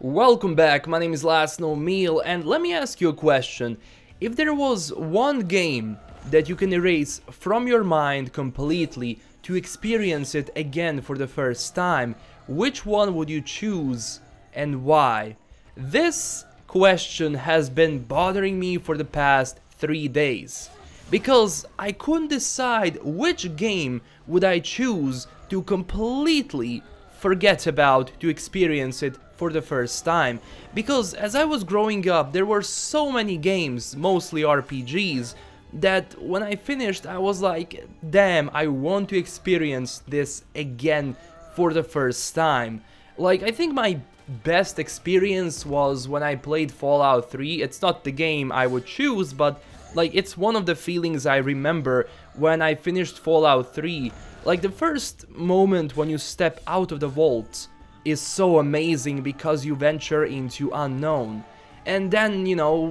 Welcome back, my name is LastKnownMeal, and let me ask you a question. If there was one game that you can erase from your mind completely to experience it again for the first time, which one would you choose and why? This question has been bothering me for the past 3 days, because I couldn't decide which game would I choose to completely forget about to experience it for the first time. Because as I was growing up, there were so many games, mostly RPGs, that when I finished I was like, damn, I want to experience this again for the first time. Like, I think my best experience was when I played Fallout 3. It's not the game I would choose, but like, it's one of the feelings I remember when I finished Fallout 3. Like, the first moment when you step out of the vault is so amazing because you venture into unknown. And then, you know,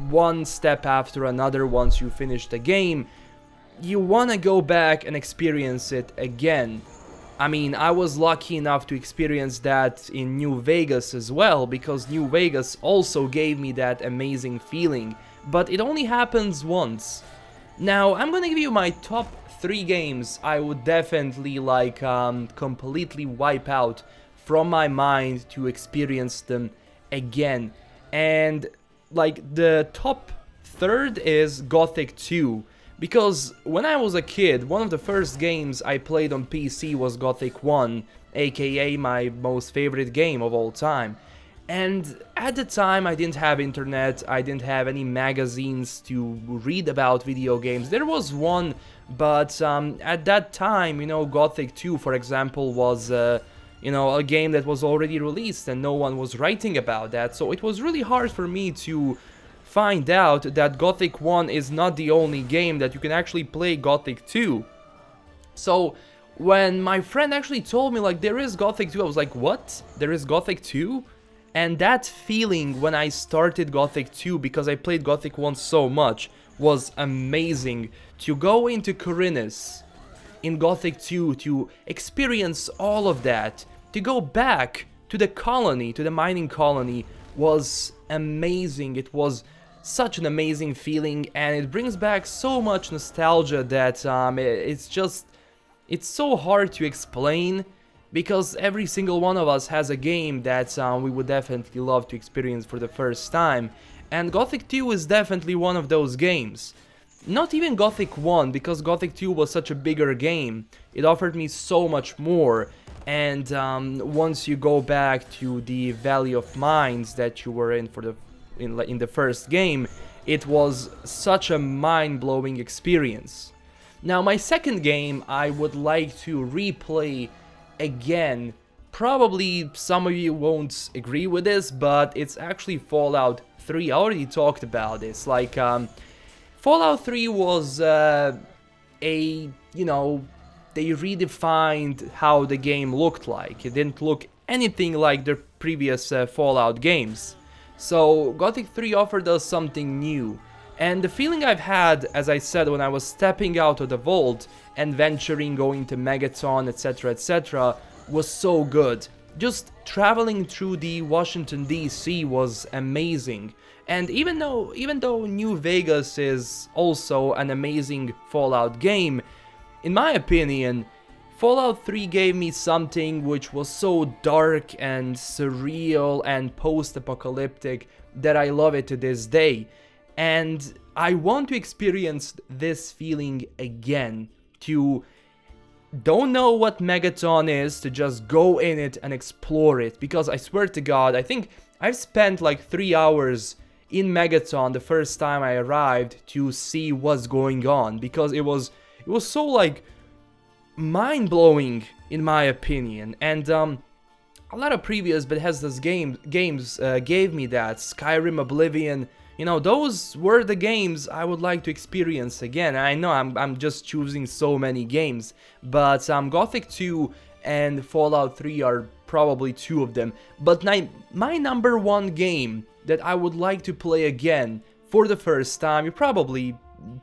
one step after another, once you finish the game, you wanna go back and experience it again. I mean, I was lucky enough to experience that in New Vegas as well, because New Vegas also gave me that amazing feeling, but it only happens once. Now, I'm gonna give you my top 3 games I would definitely like completely wipe out from my mind to experience them again. And like, the top third is Gothic 2, because when I was a kid, one of the first games I played on PC was Gothic 1, aka my most favorite game of all time. And at the time I didn't have internet, I didn't have any magazines to read about video games. There was one, but at that time, you know, Gothic 2, for example, was you know, a game that was already released and no one was writing about that. So it was really hard for me to find out that Gothic 1 is not the only game, that you can actually play Gothic 2. So when my friend actually told me, like, there is Gothic 2, I was like, what? There is Gothic 2? And that feeling when I started Gothic 2, because I played Gothic 1 so much, was amazing. To go into Khorinis in Gothic 2, to experience all of that, to go back to the colony, to the mining colony, was amazing. It was such an amazing feeling, and it brings back so much nostalgia that it's so hard to explain, because every single one of us has a game that we would definitely love to experience for the first time, and Gothic 2 is definitely one of those games. Not even Gothic 1, because Gothic 2 was such a bigger game. It offered me so much more, and once you go back to the Valley of Mines that you were in in the first game, it was such a mind-blowing experience. Now, my second game I would like to replay again. Probably some of you won't agree with this, but it's actually Fallout 3. I already talked about this. Like, Fallout 3 was you know, they redefined how the game looked like. It didn't look anything like the previous Fallout games. So Gothic 3 offered us something new. And the feeling I've had, as I said, when I was stepping out of the vault and venturing, going to Megaton, etc, etc, was so good. Just traveling through the Washington DC was amazing. And even though New Vegas is also an amazing Fallout game, in my opinion, Fallout 3 gave me something which was so dark and surreal and post-apocalyptic that I love it to this day. And I want to experience this feeling again, to don't know what Megaton is, to just go in it and explore it, because I swear to God, I think I've spent like 3 hours in Megaton the first time I arrived to see what's going on, because it was so like mind-blowing in my opinion. And a lot of previous Bethesda's games gave me that. Skyrim, Oblivion, you know, those were the games I would like to experience again. I know I'm just choosing so many games, but Gothic 2 and Fallout 3 are probably 2 of them. But my number 1 game that I would like to play again for the first time, you probably,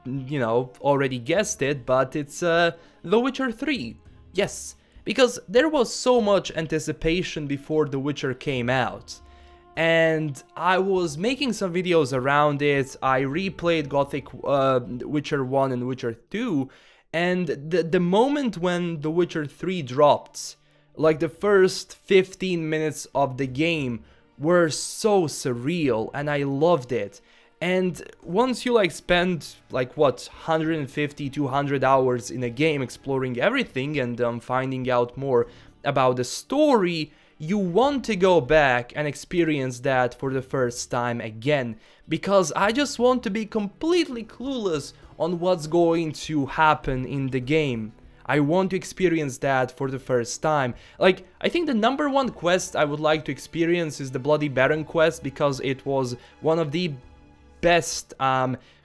you know, already guessed it, but it's The Witcher 3. Yes, because there was so much anticipation before The Witcher came out. and I was making some videos around it. I replayed Witcher 1 and Witcher 2, and the moment when The Witcher 3 dropped, like the first 15 minutes of the game were so surreal, and I loved it. And once you like spend like what 150 200 hours in a game exploring everything and finding out more about the story, you want to go back and experience that for the first time again, because I just want to be completely clueless on what's going to happen in the game. I want to experience that for the first time. Like, I think the #1 quest I would like to experience is the Bloody Baron quest, because it was one of the best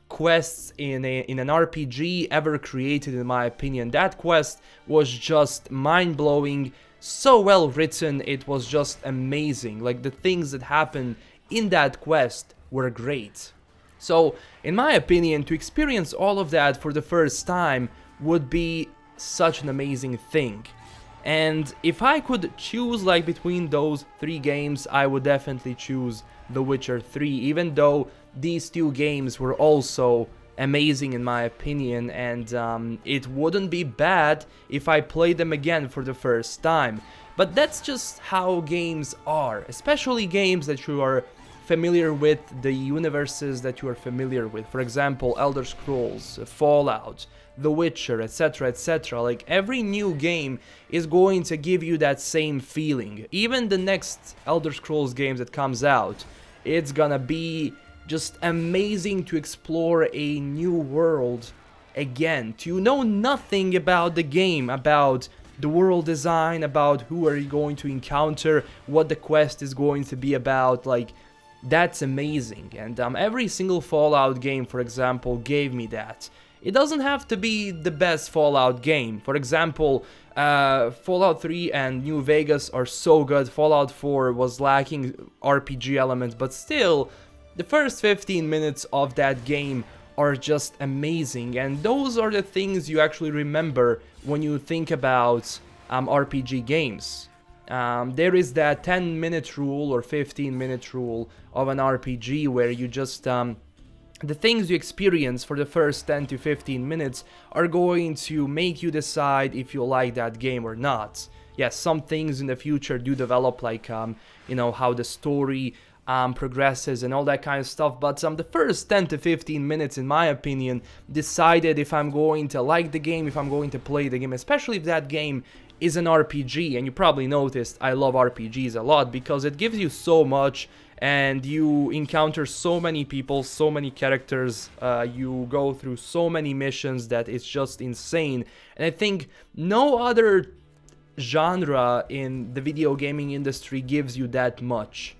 quests in an RPG ever created, in my opinion. That quest was just mind-blowing, so well written, it was just amazing. Like, the things that happened in that quest were great. So, in my opinion, to experience all of that for the first time would be such an amazing thing. And if I could choose like between those 3 games, I would definitely choose The Witcher 3, even though these 2 games were also amazing in my opinion, and it wouldn't be bad if I played them again for the first time. But that's just how games are, especially games that you are familiar with, the universes that you are familiar with. For example, Elder Scrolls, Fallout, The Witcher, etc, etc. Like, every new game is going to give you that same feeling. Even the next Elder Scrolls game that comes out, it's gonna be just amazing to explore a new world again, to know nothing about the game, about the world design, about who are you going to encounter, what the quest is going to be about. Like, that's amazing. And every single Fallout game, for example, gave me that. It doesn't have to be the best Fallout game. For example, Fallout 3 and New Vegas are so good. Fallout 4 was lacking RPG elements, but still, the first 15 minutes of that game are just amazing. And those are the things you actually remember when you think about RPG games. There is that 10-minute rule or 15-minute rule of an RPG where you just the things you experience for the first 10 to 15 minutes are going to make you decide if you like that game or not. Yes, some things in the future do develop, like you know, how the story progresses and all that kind of stuff, but the first 10 to 15 minutes, in my opinion, decided if I'm going to like the game, if I'm going to play the game, especially if that game is an RPG. And you probably noticed I love RPGs a lot because it gives you so much, and you encounter so many people, so many characters, you go through so many missions that it's just insane. And I think no other genre in the video gaming industry gives you that much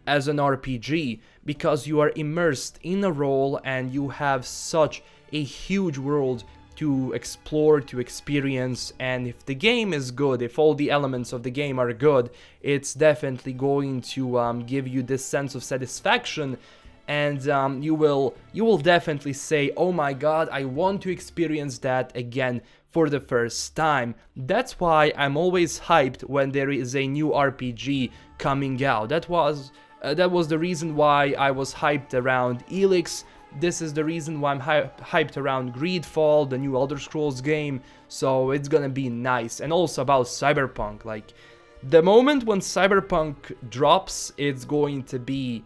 as an RPG, because you are immersed in a role and you have such a huge world to explore, to experience. And if the game is good, if all the elements of the game are good, it's definitely going to give you this sense of satisfaction, and you will definitely say, oh my god, I want to experience that again for the first time. That's why I'm always hyped when there is a new RPG coming out. That was the reason why I was hyped around Elix. This is the reason why I'm hyped around Greedfall, the new Elder Scrolls game. So it's gonna be nice. And also about Cyberpunk. Like, the moment when Cyberpunk drops, it's going to be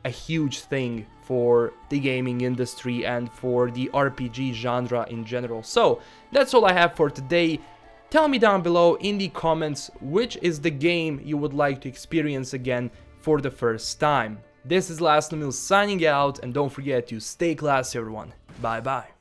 a huge thing for the gaming industry and for the RPG genre in general. So that's all I have for today. Tell me down below in the comments which is the game you would like to experience again for the first time. This is LastKnownMeal signing out, and don't forget to stay classy, everyone. Bye bye.